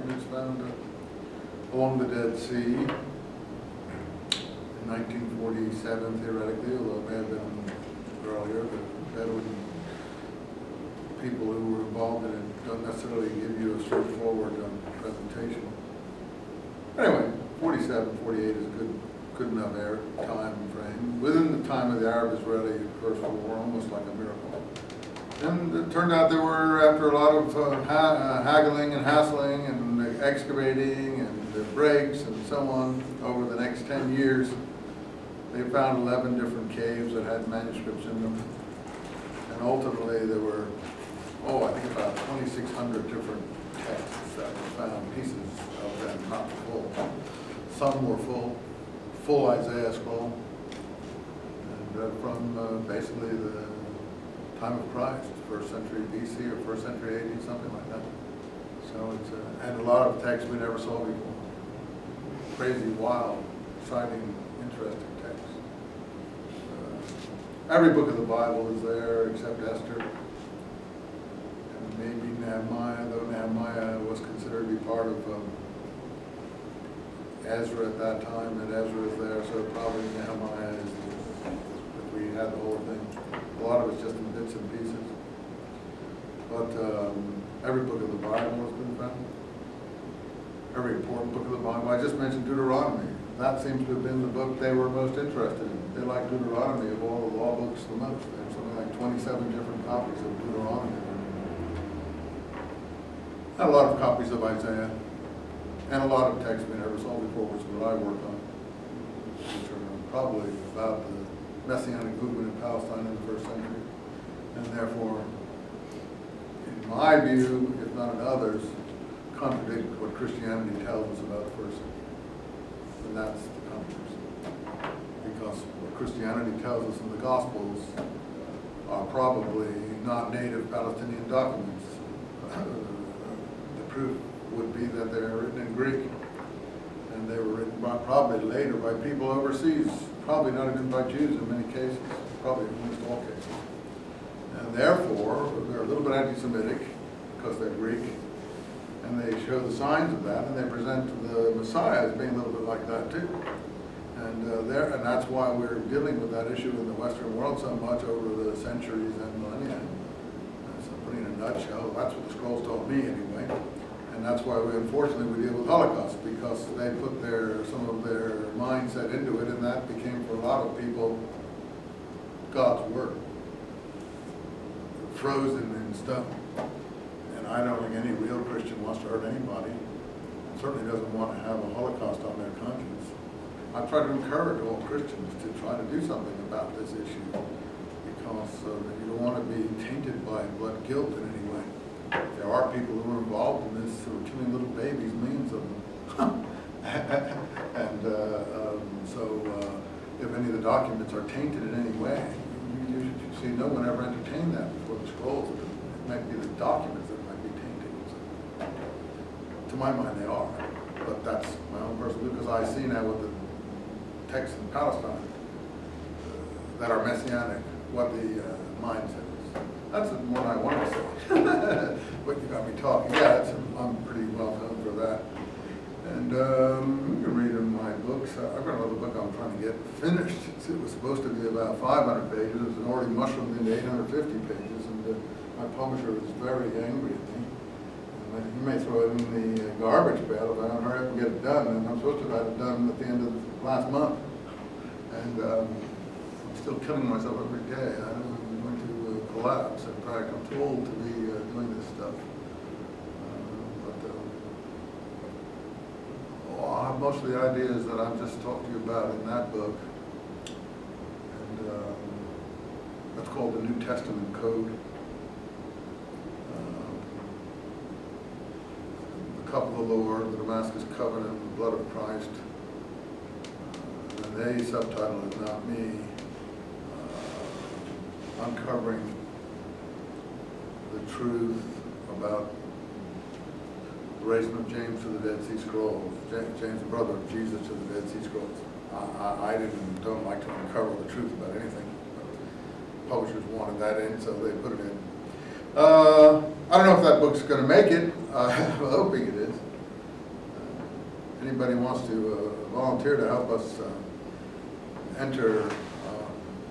documents found along the Dead Sea in 1947, theoretically, although it may have been earlier. The Bedouin people who were involved in it don't necessarily give you a straightforward presentation. Anyway, 47, 48 is a good enough time frame. Within the time of the Arab-Israeli First World War, almost like a miracle. And it turned out there were, after a lot of haggling and hassling and excavating and breaks and so on, over the next 10 years, they found 11 different caves that had manuscripts in them. And ultimately there were, I think about 2,600 different texts that were found, pieces of them, not full. Some were full Isaiah scroll, and from basically the time of Christ, 1st century BC or 1st century AD, something like that. So it's and a lot of texts we never saw before. Crazy, wild, exciting, interesting texts. Every book of the Bible is there except Esther, and maybe Nehemiah, though Nehemiah was considered to be part of Ezra at that time, and Ezra is there, so probably Nehemiah is, if we had the whole thing. A lot of it's just in bits and pieces. But every book of the Bible has been found. Every important book of the Bible. I just mentioned Deuteronomy. That seems to have been the book they were most interested in. They liked Deuteronomy of all the law books the most. There's something like 27 different copies of Deuteronomy. And a lot of copies of Isaiah. And a lot of texts we never saw before, which is what I work on, which are probably about the Messianic movement in Palestine in the 1st century, and therefore, in my view, if not in others, contradict what Christianity tells us about the 1st century. And that's the controversy. Because what Christianity tells us in the Gospels are probably not native Palestinian documents. The proof would be that they're written in Greek, and they were written probably later by people overseas, probably not even by Jews in many cases, probably in almost all cases. And therefore, they're a little bit anti-Semitic because they're Greek, and they show the signs of that, and they present the Messiah as being a little bit like that too. And that's why we're dealing with that issue in the Western world so much over the centuries and millennia. So putting in a nutshell, that's what the scrolls told me anyway. And that's why unfortunately we deal with Holocaust, because they put some of their mindset into it, and that became for a lot of people God's word, frozen in stone. And I don't think any real Christian wants to hurt anybody. Certainly doesn't want to have a Holocaust on their conscience. I try to encourage all Christians to try to do something about this issue, because you don't want to be tainted by blood guilt in any way. There are people who are involved in this, who are killing little babies, millions of them. And so if any of the documents are tainted in any way, you should see no one ever entertained that before the scrolls. It might be the documents that might be tainted. So, to my mind, they are. But that's my own personal view, because I see now with the texts in Palestine that are messianic, what the mindset is. That's the one I want to say. But you got me talking. Yeah, I'm pretty well known for that. And you can read in my books. I've got another book I'm trying to get finished. It was supposed to be about 500 pages. It's already mushroomed into 850 pages. And my publisher is very angry at me. And he may throw it in the garbage pail if I don't hurry up and get it done. And I'm supposed to have it done at the end of last month. And I'm still killing myself every day. I'm going to collapse. In fact, I'm too old to be doing this stuff. Most of the ideas that I've just talked to you about in that book, and that's called the New Testament Code. The Cup of the Lord, the Damascus Covenant, the Blood of Christ. And the subtitle is not me. Uncovering the truth about the raising of James to the Dead Sea Scrolls, James, the brother of Jesus, to the Dead Sea Scrolls. I don't like to uncover the truth about anything. Publishers wanted that in, so they put it in. I don't know if that book's going to make it. I'm hoping it is. anybody wants to volunteer to help us enter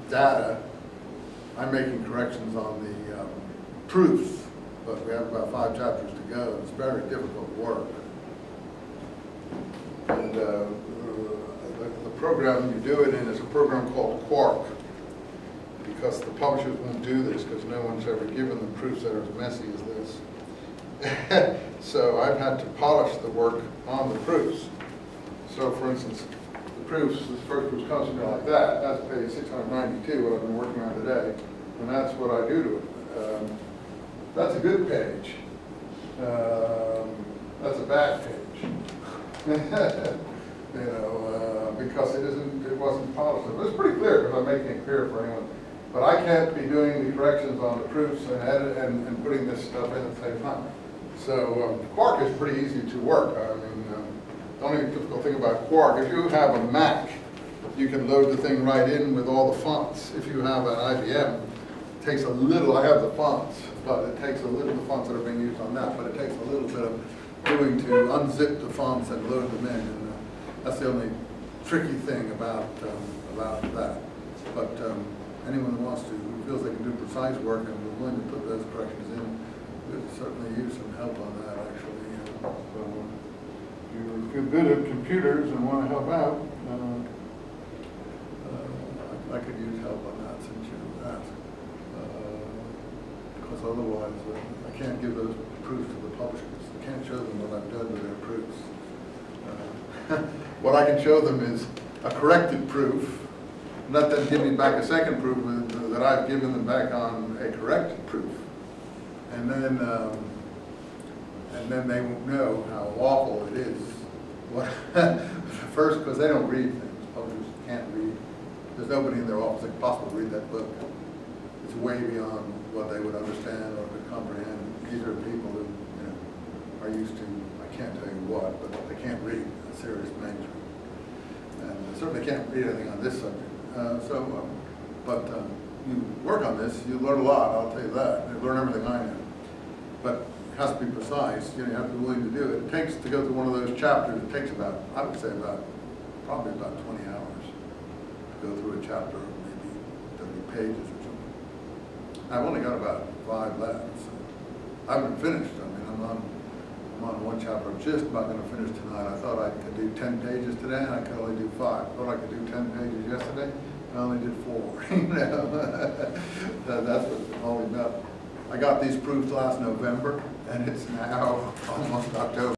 data, I'm making corrections on the proofs, but we have about 5 chapters to go. It's very difficult work. And the program you do it in is a program called Quark, because the publishers won't do this because no one's ever given them proofs that are as messy as this. So I've had to polish the work on the proofs. So for instance, the proofs, this first proof comes to me like that. That's page 692, what I've been working on today. And that's what I do to it. That's a good page. That's a bad page. You know, because it wasn't polished. It was pretty clear because I'm making it clear for anyone. But I can't be doing the corrections on the proofs and edit and putting this stuff in at the same time. So Quark is pretty easy to work. I mean, the only difficult thing about Quark, if you have a Mac, you can load the thing right in with all the fonts. If you have an IBM, it takes a little, I have the fonts, but it takes a little, the fonts that are being used on that, but it takes a little bit of doing to unzip the fonts and load them in. And that's the only tricky thing about that. But anyone who wants to, who feels they can do precise work and is willing to put those corrections in, could certainly use some help on that, actually. So if you feel good at computers and want to help out, I could use help on that since you asked. Because otherwise, I can't give those proofs to the publishers. I can't show them what I've done to their proofs. What I can show them is a corrected proof. Let them give me back a second proof that I've given them back on a corrected proof. And then they won't know how awful it is. First, because they don't read things. Publishers can't read. There's nobody in their office that could possibly read that book. It's way beyond what they would understand or could comprehend. These are people who, you know, are used to, I can't tell you what, but they can't read a serious manuscript. And certainly can't read anything on this subject. You work on this, you learn a lot, I'll tell you that. You learn everything I know. But it has to be precise, you know, you have to be willing to do it. It takes, to go through one of those chapters, it takes about, I would say probably about 20 hours to go through a chapter of maybe 30 pages or something. I've only got about 5 left, so I haven't finished. I mean, I'm on one chapter. I'm just about going to finish tonight. I thought I could do 10 pages today, and I could only do 5. I thought I could do 10 pages yesterday, and I only did 4. You know, that's what it's all about. I got these proofs last November, and it's now almost October.